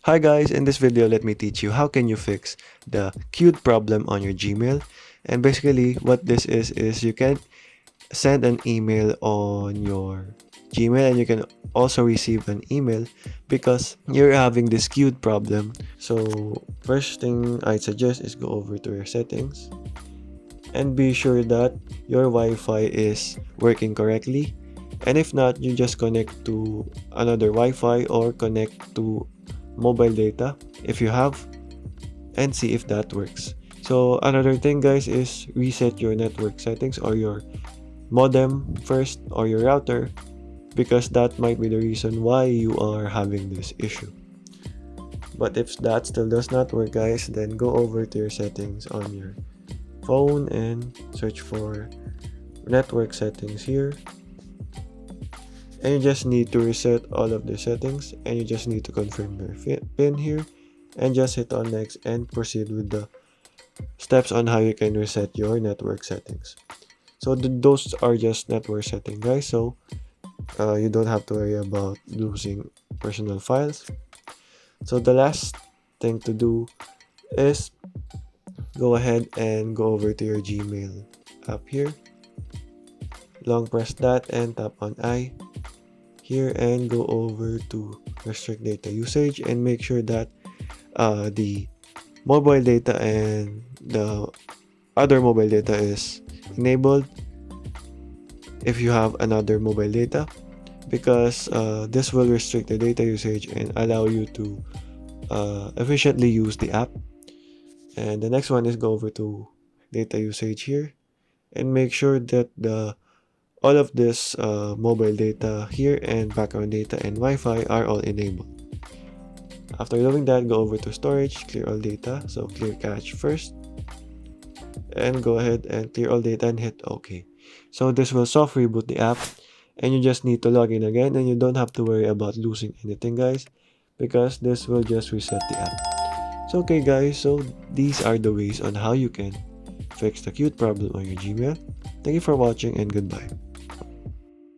Hi guys, in this video let me teach you how can you fix the queued problem on your Gmail. And basically what this is you can send an email on your Gmail and you can also receive an email because you're having this queued problem. So first thing I suggest is go over to your settings and be sure that your Wi-Fi is working correctly. And if not, you just connect to another Wi-Fi or connect to mobile data if you have and see if that works. So another thing guys is reset your network settings or your modem first or your router because that might be the reason why you are having this issue. But if that still does not work guys, then go over to your settings on your phone and search for network settings here, and you just need to reset all of the settings and you just need to confirm your pin here and just hit on next and proceed with the steps on how you can reset your network settings. So those are just network settings guys, so you don't have to worry about losing personal files. So the last thing to do is go ahead and go over to your Gmail app here, long press that and tap on I here and go over to restrict data usage and make sure that the mobile data and the other mobile data is enabled if you have another mobile data, because this will restrict the data usage and allow you to efficiently use the app. And the next one is go over to data usage here and make sure that the all of this mobile data here and background data and Wi-Fi are all enabled. After doing that, go over to storage, clear all data, so clear cache first, and go ahead and clear all data and hit OK. So this will soft reboot the app and you just need to log in again and you don't have to worry about losing anything guys, because this will just reset the app. So okay guys, so these are the ways on how you can fix the queued problem on your Gmail. Thank you for watching and goodbye.